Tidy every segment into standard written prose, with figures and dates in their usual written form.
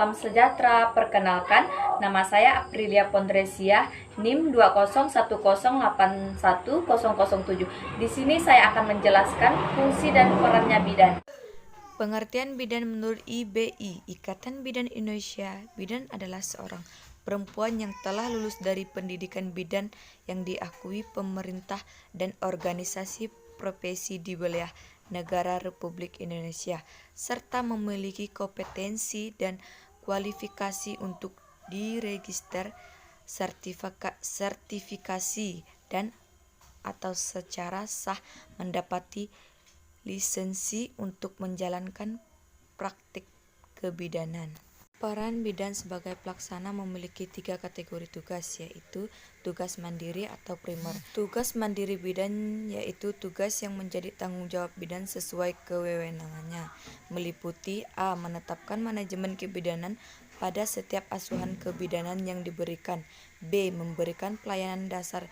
salam sejahtera. Perkenalkan, nama saya Aprilia Pondresia, NIM 201081007. Di sini saya akan menjelaskan fungsi dan perannya bidan. Pengertian bidan menurut IBI, Ikatan Bidan Indonesia. Bidan adalah seorang perempuan yang telah lulus dari pendidikan bidan yang diakui pemerintah dan organisasi profesi di wilayah negara Republik Indonesia, serta memiliki kompetensi dan kualifikasi untuk diregister, sertifikasi dan atau secara sah mendapati lisensi untuk menjalankan praktik kebidanan. Peran bidan sebagai pelaksana memiliki 3 kategori tugas, yaitu tugas mandiri atau primer. Tugas mandiri bidan yaitu tugas yang menjadi tanggung jawab bidan sesuai kewenangannya, meliputi a. menetapkan manajemen kebidanan pada setiap asuhan kebidanan yang diberikan, b. memberikan pelayanan dasar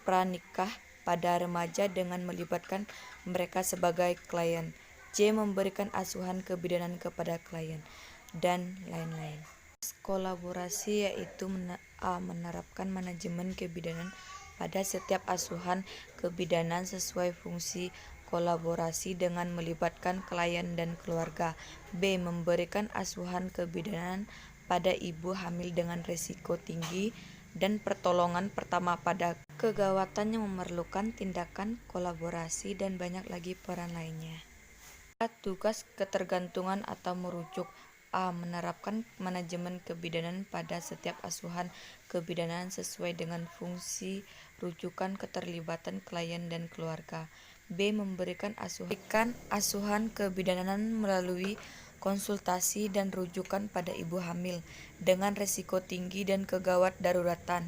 pranikah pada remaja dengan melibatkan mereka sebagai klien, c. memberikan asuhan kebidanan kepada klien, dan lain-lain. Kolaborasi yaitu a. menerapkan manajemen kebidanan pada setiap asuhan kebidanan sesuai fungsi kolaborasi dengan melibatkan klien dan keluarga, b. memberikan asuhan kebidanan pada ibu hamil dengan risiko tinggi dan pertolongan pertama pada kegawatan yang memerlukan tindakan kolaborasi, dan banyak lagi peran lainnya. Tugas ketergantungan atau merujuk, a. menerapkan manajemen kebidanan pada setiap asuhan kebidanan sesuai dengan fungsi rujukan keterlibatan klien dan keluarga, b. memberikan asuhan kebidanan melalui konsultasi dan rujukan pada ibu hamil dengan risiko tinggi dan kegawat daruratan.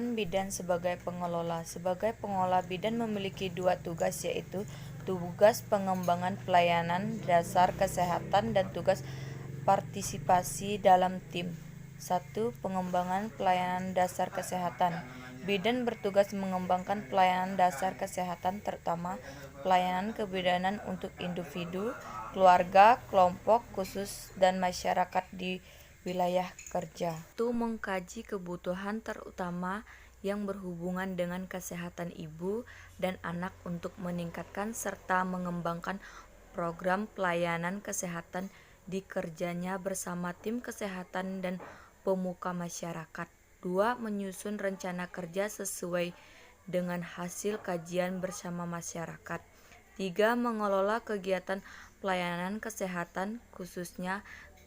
Bidan sebagai pengelola. Sebagai pengelola, bidan memiliki 2 tugas, yaitu tugas pengembangan pelayanan dasar kesehatan dan tugas partisipasi dalam tim. 1. Pengembangan pelayanan dasar kesehatan. Bidan bertugas mengembangkan pelayanan dasar kesehatan, terutama pelayanan kebidanan untuk individu, keluarga, kelompok khusus, dan masyarakat di wilayah kerja. Itu mengkaji kebutuhan terutama yang berhubungan dengan kesehatan ibu dan anak untuk meningkatkan serta mengembangkan program pelayanan kesehatan di kerjanya bersama tim kesehatan dan pemuka masyarakat. 2. Menyusun rencana kerja sesuai dengan hasil kajian bersama masyarakat. 3. Mengelola kegiatan pelayanan kesehatan khususnya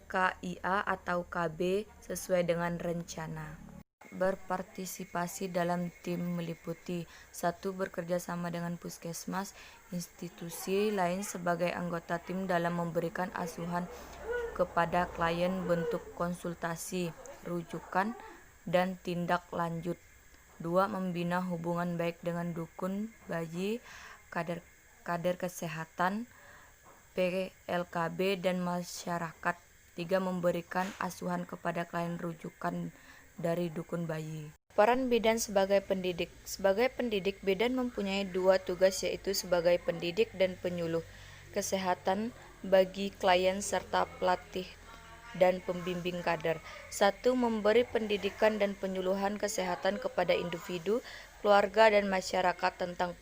KIA atau KB sesuai dengan rencana. Berpartisipasi dalam tim meliputi 1. Bekerja sama dengan puskesmas, institusi lain sebagai anggota tim dalam memberikan asuhan kepada klien bentuk konsultasi, rujukan, dan tindak lanjut. 2. Membina hubungan baik dengan dukun, bayi, kader kesehatan, PLKB, dan masyarakat. 3. Memberikan asuhan kepada klien rujukan dari dukun bayi. Peran bidan sebagai pendidik. Sebagai pendidik, bidan mempunyai 2 tugas, yaitu sebagai pendidik dan penyuluh kesehatan bagi klien serta pelatih dan pembimbing kader. 1. Memberi pendidikan dan penyuluhan kesehatan kepada individu, keluarga, dan masyarakat tentang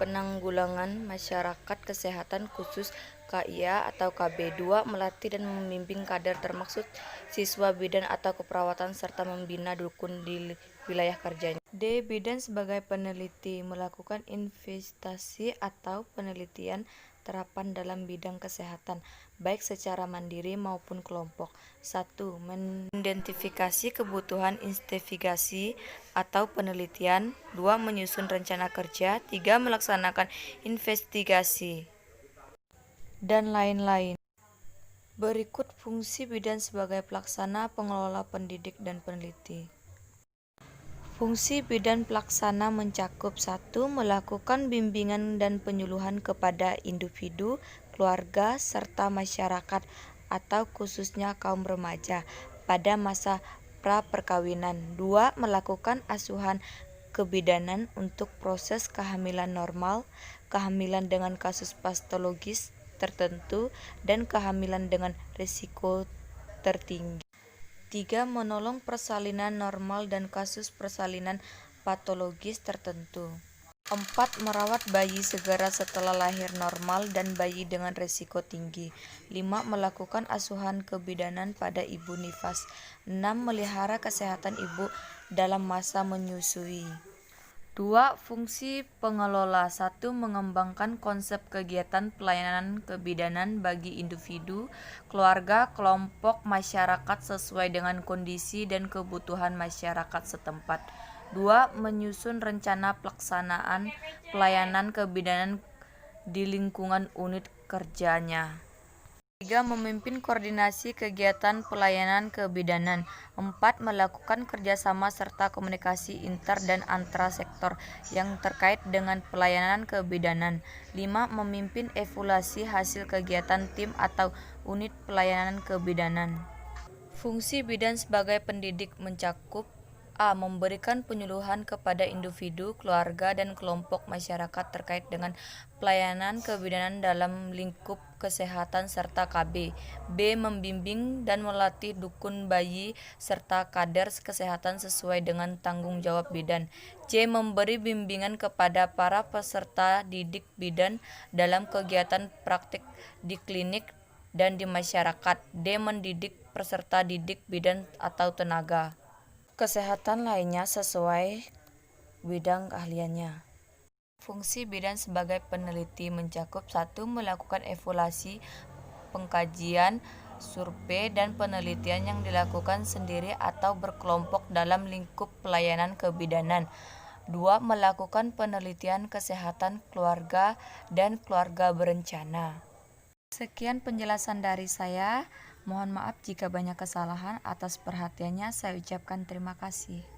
penanggulangan masyarakat kesehatan khusus KIA atau KB. 2. Melatih dan membimbing kader termasuk siswa bidan atau keperawatan serta membina dukun di wilayah kerjanya. D. Bidan sebagai peneliti, melakukan investasi atau penelitian terapan dalam bidang kesehatan, baik secara mandiri maupun kelompok. 1. Mengidentifikasi kebutuhan investigasi atau penelitian. 2. Menyusun rencana kerja. 3. Melaksanakan investigasi, dan lain-lain. Berikut fungsi bidan sebagai pelaksana, pengelola, pendidik, dan peneliti. Fungsi bidan pelaksana mencakup 1. Melakukan bimbingan dan penyuluhan kepada individu, keluarga, serta masyarakat atau khususnya kaum remaja pada masa pra-perkawinan. 2. Melakukan asuhan kebidanan untuk proses kehamilan normal, kehamilan dengan kasus patologis tertentu, dan kehamilan dengan risiko tertinggi. 3. Menolong persalinan normal dan kasus persalinan patologis tertentu. 4. Merawat bayi segera setelah lahir normal dan bayi dengan risiko tinggi. 5. Melakukan asuhan kebidanan pada ibu nifas. 6. Melihara kesehatan ibu dalam masa menyusui. 2. Fungsi pengelola. 1. Mengembangkan konsep kegiatan pelayanan kebidanan bagi individu, keluarga, kelompok masyarakat sesuai dengan kondisi dan kebutuhan masyarakat setempat. 2. Menyusun rencana pelaksanaan pelayanan kebidanan di lingkungan unit kerjanya. 3. Memimpin koordinasi kegiatan pelayanan kebidanan. 4. Melakukan kerjasama serta komunikasi inter dan antra sektor yang terkait dengan pelayanan kebidanan. 5. Memimpin evaluasi hasil kegiatan tim atau unit pelayanan kebidanan. Fungsi bidan sebagai pendidik mencakup A. Memberikan penyuluhan kepada individu, keluarga, dan kelompok masyarakat terkait dengan pelayanan kebidanan dalam lingkup kesehatan serta KB. B. Membimbing dan melatih dukun bayi serta kader kesehatan sesuai dengan tanggung jawab bidan. C. Memberi bimbingan kepada para peserta didik bidan dalam kegiatan praktik di klinik dan di masyarakat. D. Mendidik peserta didik bidan atau tenaga kesehatan lainnya sesuai bidang keahliannya. Fungsi bidan sebagai peneliti mencakup 1. Melakukan evaluasi, pengkajian, survei, dan penelitian yang dilakukan sendiri atau berkelompok dalam lingkup pelayanan kebidanan. 2. Melakukan penelitian kesehatan keluarga dan keluarga berencana. Sekian penjelasan dari saya. Mohon maaf jika banyak kesalahan. Atas perhatiannya saya ucapkan terima kasih.